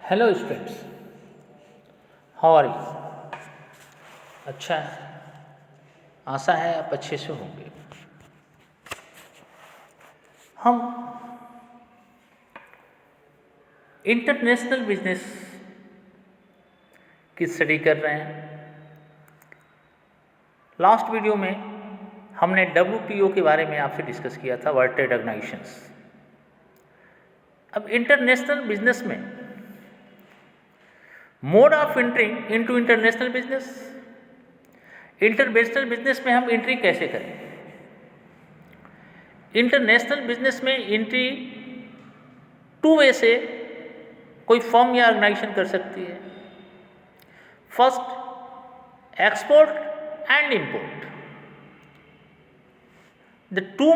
Hello students, how are you? अच्छा है, आशा है आप अच्छे से होंगे। हम इंटरनेशनल बिजनेस की स्टडी कर रहे हैं। लास्ट वीडियो में हमने WTO के बारे में आपसे डिस्कस किया था, वर्ल्ड ट्रेड ऑर्गेनाइजेशंस। अब इंटरनेशनल बिजनेस में mode of entering into international business, international business में हम एंट्री कैसे करें? इंटरनेशनल बिजनेस में एंट्री टू वे से कोई फर्म या ऑर्गेनाइजेशन कर सकती है। First, export and import. The two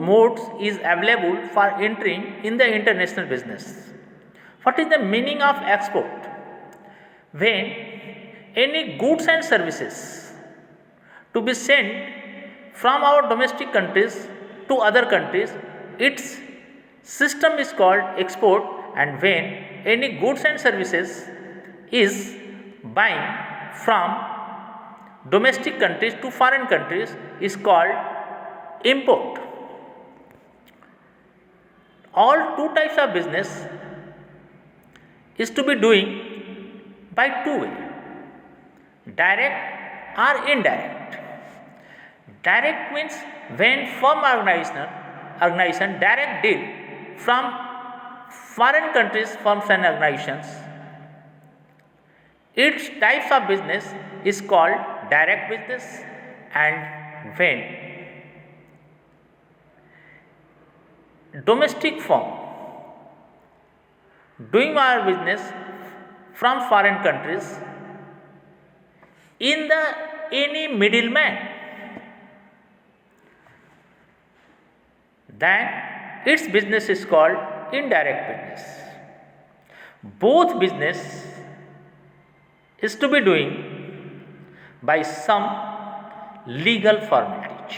modes is available for entering in the international business. What is the meaning of export? When any goods and services to be sent from our domestic countries to other countries, its system is called export. And when any goods and services is buying from domestic countries to foreign countries is called import. All two types of business is to be doing by two way, direct or indirect. Direct means when firm organization direct deal from foreign countries, firms and organizations. Its types of business is called direct business. And when domestic firm doing our business from foreign countries in the any middleman, then its business is called indirect business. Both business is to be doing by some legal formalities.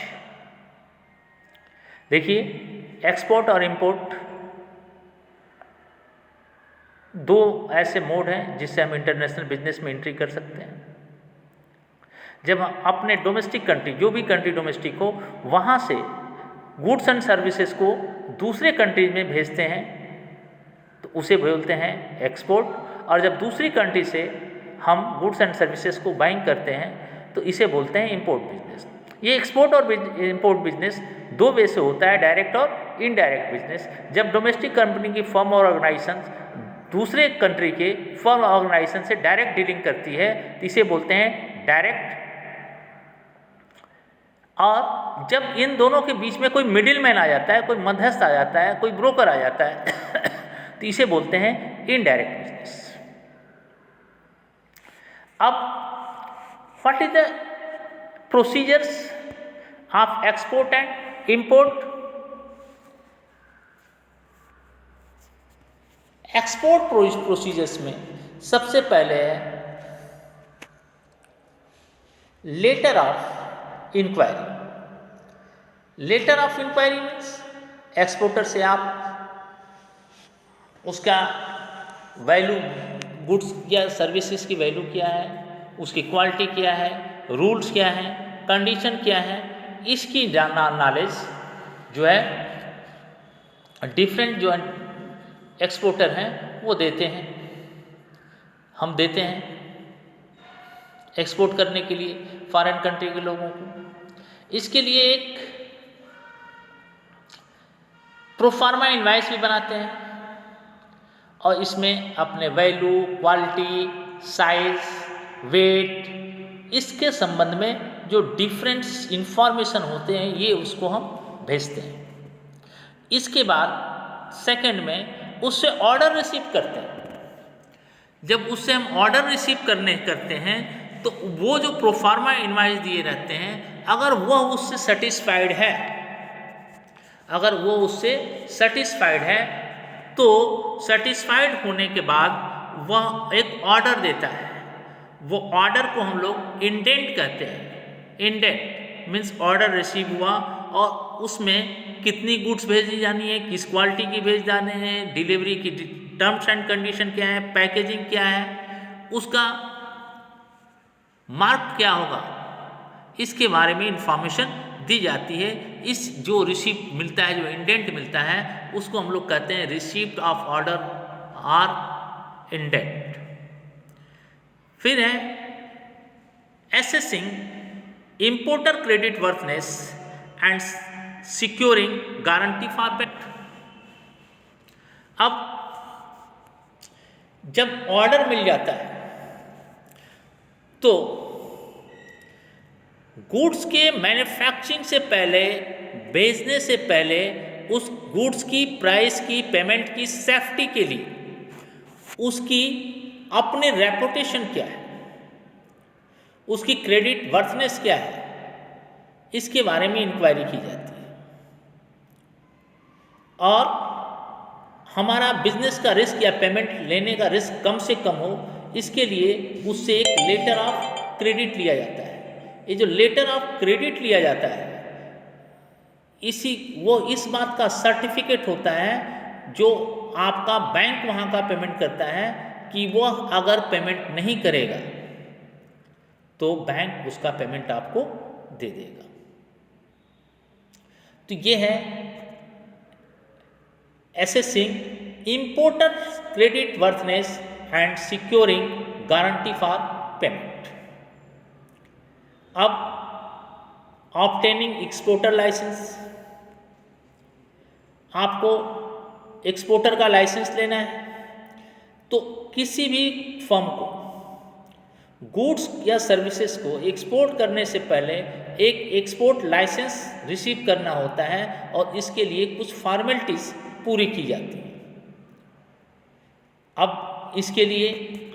देखिए, export और import दो ऐसे mode हैं जिससे हम international business में entry कर सकते हैं। जब हम अपने डोमेस्टिक कंट्री, जो भी कंट्री डोमेस्टिक हो, वहाँ से गुड्स एंड सर्विसेज को दूसरे कंट्रीज में भेजते हैं तो उसे बोलते हैं एक्सपोर्ट। और जब दूसरी कंट्री से हम गुड्स एंड सर्विसेज को बाइंग करते हैं तो इसे बोलते हैं इंपोर्ट बिजनेस। ये एक्सपोर्ट और इंपोर्ट बिजनेस दो वे से होता है, डायरेक्ट और इनडायरेक्ट बिजनेस। जब डोमेस्टिक कंपनी की फर्म और ऑर्गेनाइजेशन दूसरे कंट्री के फर्म ऑर्गेनाइजेशन से डायरेक्ट डीलिंग करती है तो इसे बोलते हैं डायरेक्ट। और जब इन दोनों के बीच में कोई मिडिल मैन आ जाता है, कोई मध्यस्थ आ जाता है, कोई ब्रोकर आ जाता है तो इसे बोलते हैं इनडायरेक्ट बिजनेस। अब what is the procedures of export and import? Export procedures में सबसे पहले है letter of inquiry. Letter of inquiry means exporter से आप उसका वैल्यू, गुड्स या सर्विसेज की वैल्यू क्या है, उसकी क्वालिटी क्या है, रूल्स क्या हैं, कंडीशन क्या है, इसकी नॉलेज जो है डिफरेंट जो एक्सपोर्टर हैं वो देते हैं, हम देते हैं एक्सपोर्ट करने के लिए फॉरेन कंट्री के लोगों को। इसके लिए एक प्रोफार्मा इनवाइस भी बनाते हैं और इसमें अपने वैल्यू, क्वालिटी, साइज, वेट, इसके संबंध में जो डिफरेंट इंफॉर्मेशन होते हैं ये उसको हम भेजते हैं। इसके बाद सेकंड में उससे ऑर्डर रिसीव करते हैं। जब उससे हम ऑर्डर रिसीव करते हैं तो वो जो प्रोफार्मा इनवाइस दिए रहते हैं, अगर वो उससे सेटिस्फाइड है, अगर वो उससे सेटिस्फाइड है तो सेटिस्फाइड होने के बाद वह एक ऑर्डर देता है। वो ऑर्डर को हम लोग इंडेंट कहते हैं। इंडेंट मीन्स ऑर्डर रिसीव हुआ और उसमें कितनी गुड्स भेजी जानी है, किस क्वालिटी की भेज जाने हैं, डिलीवरी की टर्म्स एंड कंडीशन क्या है, पैकेजिंग क्या है, उसका मार्क क्या होगा, इसके बारे में इंफॉर्मेशन दी जाती है। इस जो रिसिप्ट मिलता है, जो इंडेंट मिलता है, उसको हम लोग कहते हैं रिसिप्ट ऑफ ऑर्डर और इंडेंट। फिर है assessing importer credit वर्थनेस and securing guarantee for payment. अब जब ऑर्डर मिल जाता है तो गुड्स के मैन्युफैक्चरिंग से पहले, बेचने से पहले, उस गुड्स की प्राइस की, पेमेंट की सेफ्टी के लिए उसकी अपनी रेपुटेशन क्या है, उसकी क्रेडिट वर्थनेस क्या है, इसके बारे में इंक्वायरी की जाती है। और हमारा बिजनेस का रिस्क या पेमेंट लेने का रिस्क कम से कम हो, इसके लिए उससे एक लेटर ऑफ क्रेडिट लिया जाता है। ये जो लेटर ऑफ क्रेडिट लिया जाता है, इस बात का सर्टिफिकेट होता है जो आपका बैंक वहाँ का पेमेंट करता है कि वह अगर पेमेंट नहीं करेगा तो बैंक उसका पेमेंट आपको दे देगा। तो ये है assessing importer credit वर्थनेस and securing guarantee for payment. अब ऑब्टेनिंग एक्सपोर्टर लाइसेंस, आपको एक्सपोर्टर का लाइसेंस लेना है। तो किसी भी फर्म को गुड्स या सर्विसेज को एक्सपोर्ट करने से पहले एक एक्सपोर्ट लाइसेंस रिसीव करना होता है और इसके लिए कुछ फॉर्मेलिटीज पूरी की जाती है। अब इसके लिए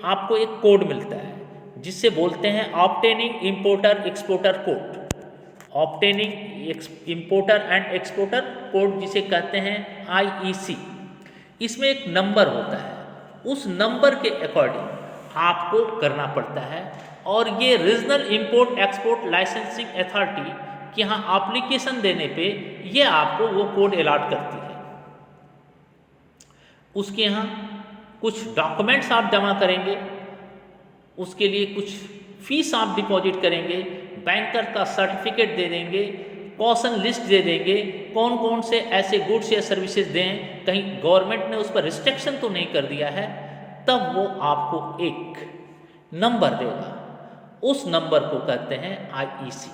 आपको एक कोड मिलता है जिससे बोलते हैं obtaining importer exporter code, obtaining importer and exporter code जिसे कहते हैं IEC। इसमें एक नंबर होता है, उस नंबर के अकॉर्डिंग आपको करना पड़ता है। और ये regional import export licensing authority के यहाँ एप्लीकेशन देने पे ये आपको वो कोड अलॉट करती है। उसके यहाँ कुछ डॉक्यूमेंट्स आप जमा करेंगे, उसके लिए कुछ फीस आप डिपॉजिट करेंगे, बैंकर का सर्टिफिकेट दे देंगे, कॉशन लिस्ट दे देंगे, कौन कौन से ऐसे गुड्स या सर्विसेज दें, कहीं गवर्नमेंट ने उस पर रिस्ट्रिक्शन तो नहीं कर दिया है, तब वो आपको एक नंबर देगा। उस नंबर को कहते हैं IEC।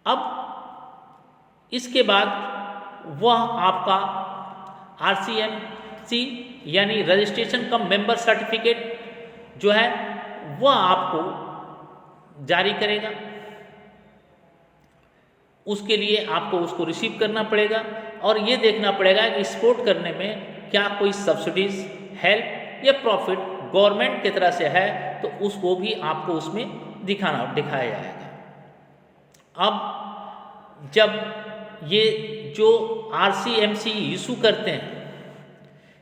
अब इसके बाद वह आपका RCMC यानी रजिस्ट्रेशन कम मेंबर सर्टिफिकेट जो है वह आपको जारी करेगा। उसके लिए आपको उसको रिसीव करना पड़ेगा और ये देखना पड़ेगा कि एक्सपोर्ट करने में क्या कोई सब्सिडीज, हेल्प या प्रॉफिट गवर्नमेंट की तरह से है, तो उसको भी आपको उसमें दिखाया जाएगा। अब जब ये जो RCMC इशू करते हैं,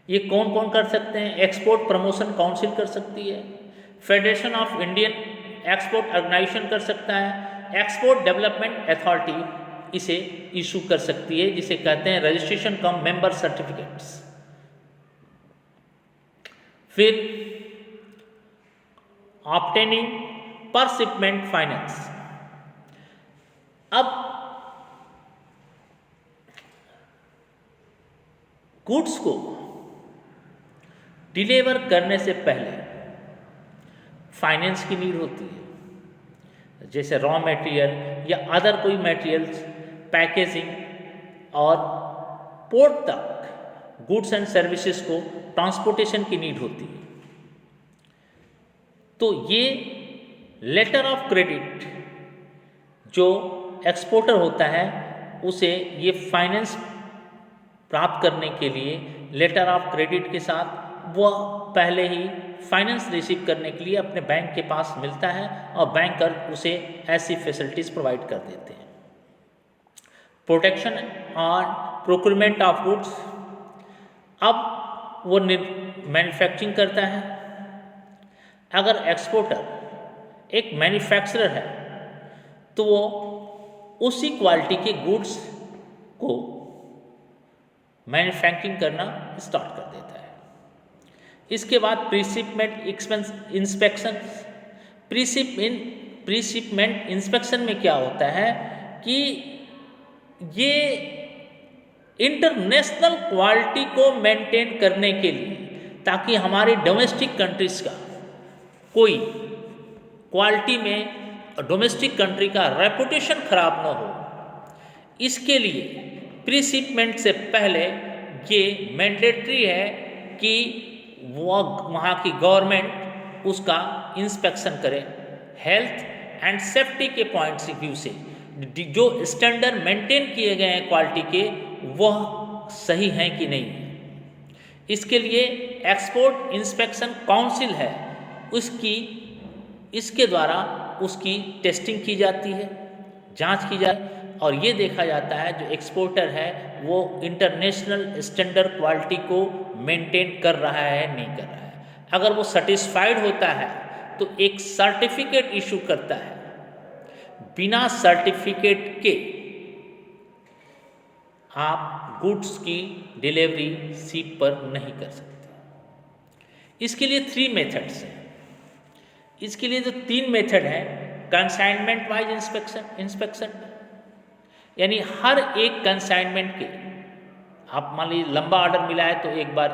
ये कौन कौन कर सकते हैं? एक्सपोर्ट प्रमोशन काउंसिल कर सकती है, federation of Indian export organisation कर सकता है, एक्सपोर्ट डेवलपमेंट अथॉरिटी इसे इशू कर सकती है, जिसे कहते हैं रजिस्ट्रेशन कम मेंबर सर्टिफिकेट्स। फिर ऑब्टेनिंग पर शिपमेंट फाइनेंस। अब गुड्स को डिलीवर करने से पहले फाइनेंस की नीड होती है, जैसे रॉ मटेरियल या अदर कोई मटेरियल्स, पैकेजिंग और पोर्ट तक गुड्स एंड सर्विसेज को ट्रांसपोर्टेशन की नीड होती है। तो ये लेटर ऑफ क्रेडिट जो एक्सपोर्टर होता है उसे ये फाइनेंस प्राप्त करने के लिए लेटर ऑफ क्रेडिट के साथ वह पहले ही फाइनेंस रिसीव करने के लिए अपने बैंक के पास मिलता है और बैंकर उसे ऐसी फैसिलिटीज़ प्रोवाइड कर देते हैं। Protection on procurement of goods. अब वो मैन्युफैक्चरिंग करता है। अगर एक्सपोर्टर एक मैन्युफैक्चरर है तो वो उसी क्वालिटी के गुड्स को मैन्युफैक्चरिंग करना स्टार्ट कर देता है। इसके बाद प्रीशिपमेंट इंस्पेक्शन। प्रीशिपमेंट इंस्पेक्शन में क्या होता है कि ये इंटरनेशनल क्वालिटी को मेंटेन करने के लिए, ताकि हमारे डोमेस्टिक कंट्रीज का कोई क्वालिटी में डोमेस्टिक कंट्री का रेपुटेशन खराब ना हो, इसके लिए प्रीशिपमेंट से पहले ये मैंडेटरी है कि वो वहाँ की गवर्नमेंट उसका इंस्पेक्शन करे। हेल्थ एंड सेफ्टी के पॉइंट ऑफ व्यू से जो स्टैंडर्ड मेंटेन किए गए हैं क्वालिटी के, वह सही हैं कि नहीं। इसके लिए एक्सपोर्ट इंस्पेक्शन काउंसिल है, इसके द्वारा उसकी टेस्टिंग की जाती है, जांच की जाए, और ये देखा जाता है जो एक्सपोर्टर है वो इंटरनेशनल स्टैंडर्ड क्वालिटी को मेंटेन कर रहा है नहीं कर रहा है। अगर वो सेटिस्फाइड होता है तो एक सर्टिफिकेट इशू करता है। बिना सर्टिफिकेट के आप गुड्स की डिलीवरी शिप पर नहीं कर सकते। इसके लिए 3 मेथड्स हैं। इसके लिए जो 3 मेथड हैं, कंसाइनमेंट वाइज इंस्पेक्शन, यानी हर एक कंसाइनमेंट के, आप मान लीजिए लंबा ऑर्डर मिला है तो एक बार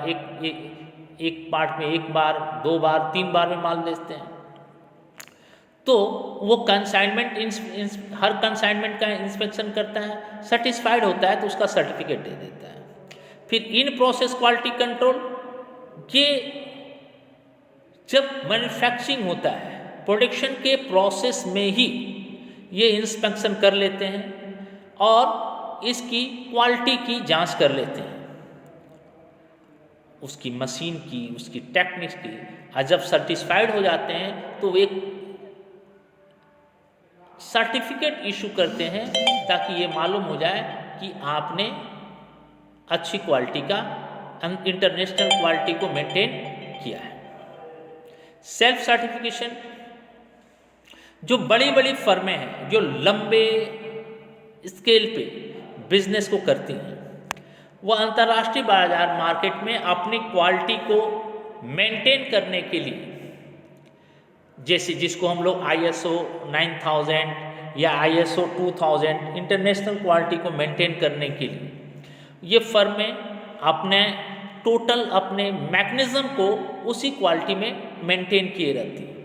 एक पार्ट में 1 बार 2 बार 3 बार में माल बेचते हैं, तो वो कंसाइनमेंट हर कंसाइनमेंट का इंस्पेक्शन करता है, सेटिस्फाइड होता है तो उसका सर्टिफिकेट दे देता है। फिर इन प्रोसेस क्वालिटी कंट्रोल, ये जब मैन्युफैक्चरिंग होता है, प्रोडक्शन के प्रोसेस में ही ये इंस्पेक्शन कर लेते हैं और इसकी क्वालिटी की जांच कर लेते हैं, उसकी मशीन की, उसकी टेक्निक्स की। और जब सेटिस्फाइड हो जाते हैं तो एक सर्टिफिकेट इशू करते हैं, ताकि ये मालूम हो जाए कि आपने अच्छी क्वालिटी का, इंटरनेशनल क्वालिटी को मेंटेन किया है। सेल्फ सर्टिफिकेशन, जो बड़ी बड़ी फर्में हैं जो लंबे स्केल पे बिजनेस को करती हैं, वह अंतर्राष्ट्रीय बाजार मार्केट में अपनी क्वालिटी को मेंटेन करने के लिए, जैसे जिसको हम लोग ISO 9000 या ISO 2000 इंटरनेशनल क्वालिटी को मेंटेन करने के लिए, ये फर्में अपने टोटल अपने मैकेनिज्म को उसी क्वालिटी में मेंटेन किए रहती हैं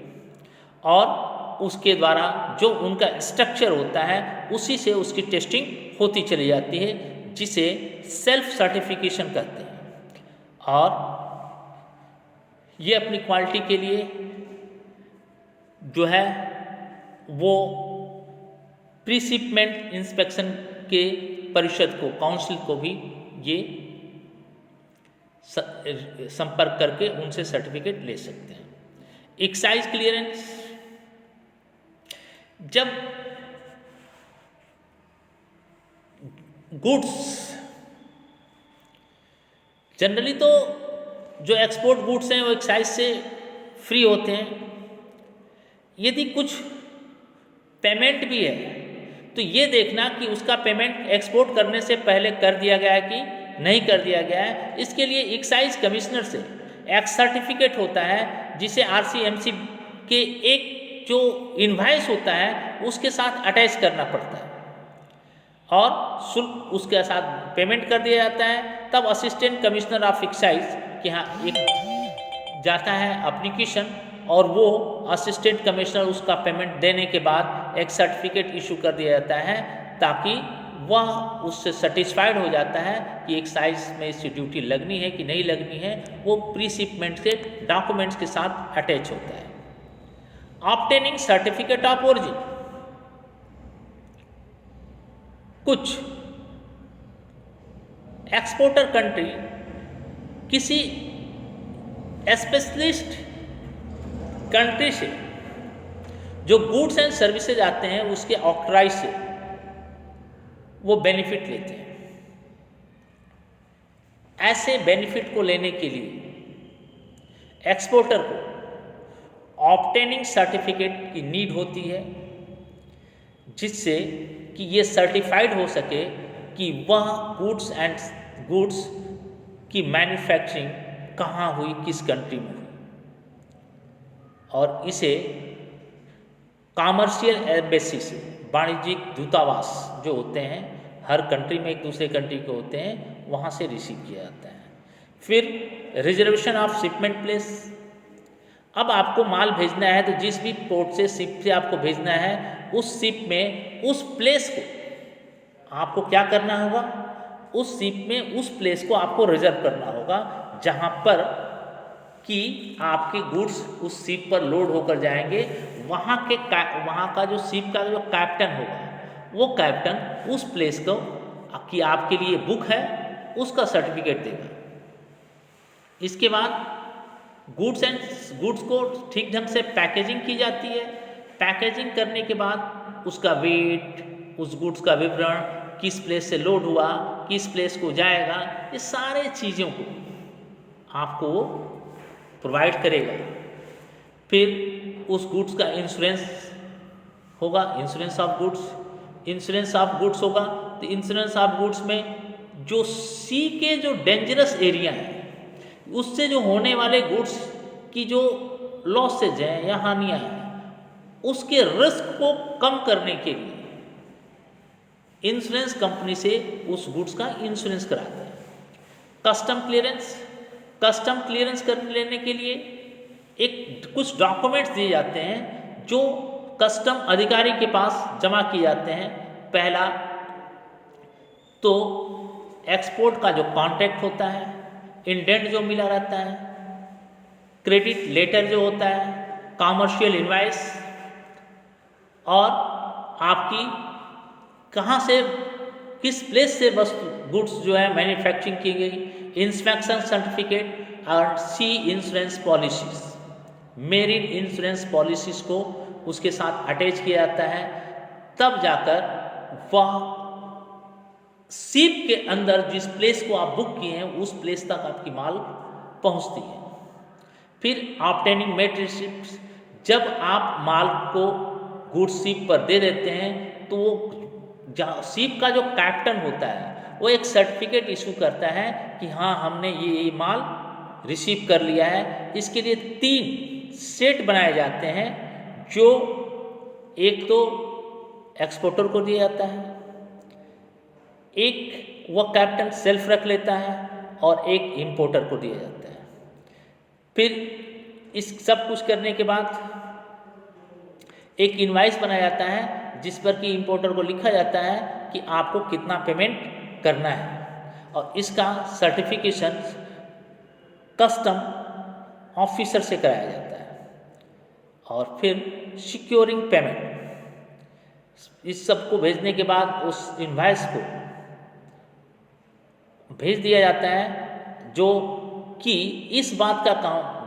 और उसके द्वारा जो उनका स्ट्रक्चर होता है उसी से उसकी टेस्टिंग होती चली जाती है, जिसे सेल्फ सर्टिफिकेशन कहते हैं। और ये अपनी क्वालिटी के लिए जो है वो प्रीशिपमेंट इंस्पेक्शन के परिषद को, काउंसिल को भी ये संपर्क करके उनसे सर्टिफिकेट ले सकते हैं। एक्साइज क्लियरेंस, जब गुड्स, जनरली तो जो एक्सपोर्ट गुड्स हैं वो एक्साइज से फ्री होते हैं। यदि कुछ पेमेंट भी है तो ये देखना कि उसका पेमेंट एक्सपोर्ट करने से पहले कर दिया गया है कि नहीं कर दिया गया है। इसके लिए एक्साइज कमिश्नर से एक सर्टिफिकेट होता है, जिसे RCMC के एक जो इनवाइस होता है उसके साथ अटैच करना पड़ता है और शुल्क उसके साथ पेमेंट कर दिया जाता है। तब असिस्टेंट कमिश्नर ऑफ एक्साइज के यहाँ एक जाता है एप्लीकेशन और वो असिस्टेंट कमिश्नर उसका पेमेंट देने के बाद एक सर्टिफिकेट इशू कर दिया जाता है, ताकि वह उससे सेटिस्फाइड हो जाता है कि एक्साइज में इसकी ड्यूटी लगनी है कि नहीं लगनी है। वो प्रीशिपमेंट के डॉक्यूमेंट्स के साथ अटैच होता है। ऑब्टेनिंग सर्टिफिकेट ऑफ ओरिजिन, कुछ एक्सपोर्टर कंट्री किसी स्पेशलिस्ट कंट्री से जो गुड्स एंड सर्विसेज आते हैं उसके ऑथराइज से वो बेनिफिट लेते हैं। ऐसे बेनिफिट को लेने के लिए एक्सपोर्टर को ऑब्टेनिंग सर्टिफिकेट की नीड होती है, जिससे कि ये सर्टिफाइड हो सके कि वह गुड्स एंड गुड्स की मैन्युफैक्चरिंग कहाँ हुई, किस कंट्री में हुई, और इसे कॉमर्शियल एम्बेसी से, वाणिज्यिक दूतावास जो होते हैं हर कंट्री में एक दूसरे कंट्री के होते हैं, वहाँ से रिसीव किया जाता है। फिर रिजर्वेशन ऑफ शिपमेंट प्लेस, अब आपको माल भेजना है तो जिस भी पोर्ट से शिप से आपको भेजना है उस शिप में उस प्लेस को आपको क्या करना होगा, उस शिप में उस प्लेस को आपको रिजर्व करना होगा जहाँ पर कि आपके गुड्स उस शिप पर लोड होकर जाएंगे। वहाँ का जो शिप का जो कैप्टन होगा वो कैप्टन उस प्लेस को कि आपके लिए बुक है उसका सर्टिफिकेट देगा। इसके बाद गुड्स को ठीक ढंग से पैकेजिंग की जाती है। पैकेजिंग करने के बाद उसका वेट, उस गुड्स का विवरण, किस प्लेस से लोड हुआ, किस प्लेस को जाएगा, ये सारे चीज़ों को आपको प्रोवाइड करेगा। फिर उस गुड्स का इंश्योरेंस होगा, इंश्योरेंस ऑफ गुड्स होगा। तो इंश्योरेंस ऑफ गुड्स में जो सी के जो डेंजरस एरिया हैं उससे जो होने वाले गुड्स की जो लॉसेज हैं या हानियाँ हैं उसके रिस्क को कम करने के लिए इंश्योरेंस कंपनी से उस गुड्स का इंश्योरेंस कराते हैं। कस्टम क्लियरेंस कर लेने के लिए कुछ डॉक्यूमेंट्स दिए जाते हैं जो कस्टम अधिकारी के पास जमा किए जाते हैं। पहला तो एक्सपोर्ट का जो कॉन्ट्रैक्ट होता है, इंडेंट जो मिला रहता है, क्रेडिट लेटर जो होता है, कॉमर्शियल इनवाइस, और आपकी कहाँ से किस प्लेस से वस्तु गुड्स जो है मैन्युफैक्चरिंग की गई, इंस्पेक्शन सर्टिफिकेट और sea insurance policies, marine insurance policies को उसके साथ अटैच किया जाता है। तब जाकर वह शिप के अंदर जिस प्लेस को आप बुक किए हैं उस प्लेस तक आपकी माल पहुंचती है। फिर ऑब्टेनिंग मेट रिसिप्ट, जब आप माल को गुड्स शिप पर दे देते हैं तो वो शिप का जो कैप्टन होता है वो एक सर्टिफिकेट इशू करता है कि हाँ हमने ये माल रिसीव कर लिया है। इसके लिए 3 सेट बनाए जाते हैं जो एक तो एक्सपोर्टर को दिया जाता है, एक वह कैप्टन सेल्फ रख लेता है और एक इंपोर्टर को दिया जाता है। फिर इस सब कुछ करने के बाद एक इनवाइस बनाया जाता है जिस पर कि इंपोर्टर को लिखा जाता है कि आपको कितना पेमेंट करना है, और इसका सर्टिफिकेशन कस्टम ऑफिसर से कराया जाता है। और फिर सिक्योरिंग पेमेंट, इस सब को भेजने के बाद उस इनवाइस को भेज दिया जाता है जो कि इस बात का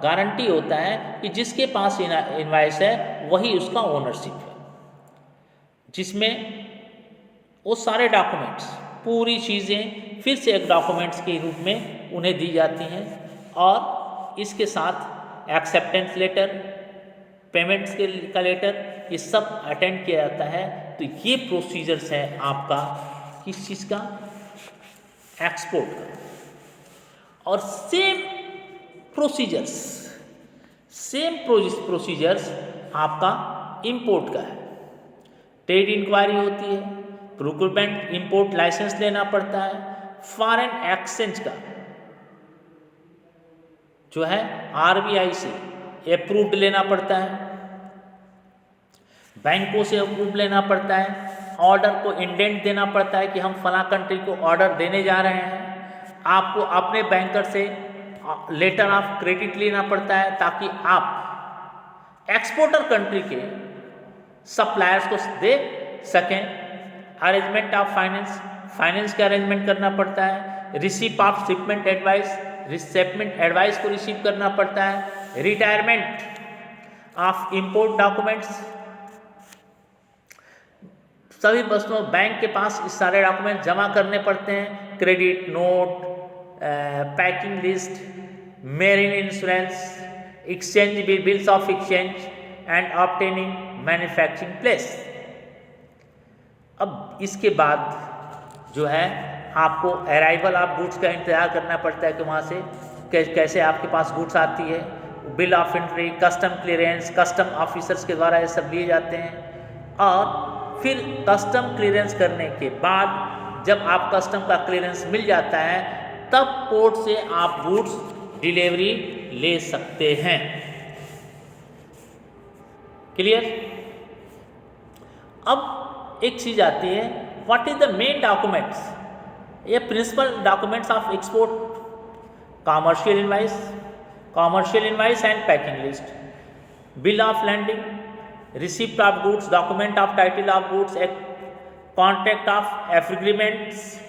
गारंटी होता है कि जिसके पास इनवाइस है वही उसका ओनरशिप है, जिसमें वो सारे डॉक्यूमेंट्स, पूरी चीज़ें फिर से एक डॉक्यूमेंट्स के रूप में उन्हें दी जाती हैं। और इसके साथ एक्सेप्टेंस लेटर, पेमेंट्स का लेटर, ये सब अटेंड किया जाता है। तो ये प्रोसीजर्स है आपका किस चीज़ का, एक्सपोर्ट का। और सेम प्रोसीजर्स आपका इंपोर्ट का है। ट्रेड इंक्वायरी होती है, प्रोक्योरमेंट, इंपोर्ट लाइसेंस लेना पड़ता है, फॉरेन एक्सचेंज का जो है RBI से अप्रूव्ड लेना पड़ता है, बैंकों से अप्रूव लेना पड़ता है, ऑर्डर को इंडेंट देना पड़ता है कि हम फला कंट्री को ऑर्डर देने जा रहे हैं। आपको अपने बैंकर से लेटर ऑफ क्रेडिट लेना पड़ता है ताकि आप एक्सपोर्टर कंट्री के सप्लायर्स को दे सकें। अरेंजमेंट ऑफ फाइनेंस का अरेंजमेंट करना पड़ता है। रिसीप ऑफ शिपमेंट एडवाइस को रिसीव करना पड़ता है। रिटायरमेंट ऑफ इंपोर्ट डॉक्यूमेंट्स, सभी वस्तुओं बैंक के पास इस सारे डॉक्यूमेंट जमा करने पड़ते हैं। Credit note, packing list, marine insurance, exchange bills of exchange and obtaining manufacturing place. अब इसके बाद जो है आपको अराइवल ऑफ गुड्स का इंतज़ार करना पड़ता है कि वहाँ से कैसे आपके पास गुड्स आती है, bill of entry, custom clearance, custom officers के द्वारा ये सब लिए जाते हैं। और फिर कस्टम क्लियरेंस करने के बाद जब आप कस्टम का क्लियरेंस मिल जाता है तब पोर्ट से आप गुड्स डिलीवरी ले सकते हैं। क्लियर? अब एक चीज आती है, what is the main documents, ये principal documents of export, commercial invoice and packing list, bill of landing, receipt of goods, document of title of goods, contract of agreements,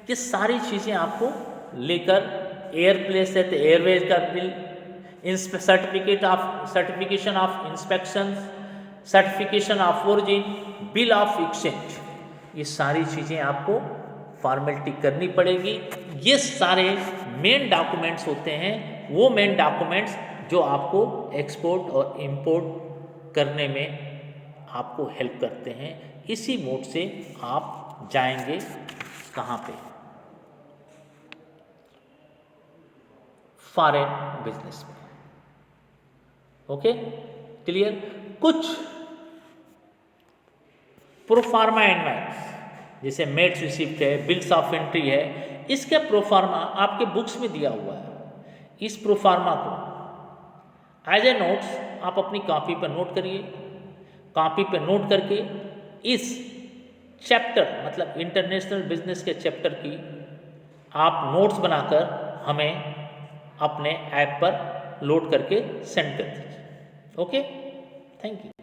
ये सारी चीज़ें आपको लेकर एयर प्लेस है तो एयरवेज का bill, certification of inspection, certification of origin, bill of exchange, ये सारी चीज़ें आपको फॉर्मेलिटी करनी पड़ेगी। ये सारे मेन डॉक्यूमेंट्स होते हैं, वो मेन डॉक्यूमेंट्स जो आपको एक्सपोर्ट और इंपोर्ट करने में आपको हेल्प करते हैं। इसी मोड से आप जाएंगे कहाँ पे, फॉरेन बिजनेस में। Okay, clear? कुछ प्रोफार्मा इनवाइस जैसे मेट्स रिसिप्ट है, बिल्स ऑफ एंट्री है, इसके प्रोफार्मा आपके बुक्स में दिया हुआ है। इस प्रोफार्मा को एज ए नोट्स आप अपनी कॉपी पर नोट करिए। कॉपी पर नोट करके इस चैप्टर मतलब इंटरनेशनल बिजनेस के चैप्टर की आप नोट्स बनाकर हमें अपने ऐप पर लोड करके सेंड कर दीजिए। Okay, thank you.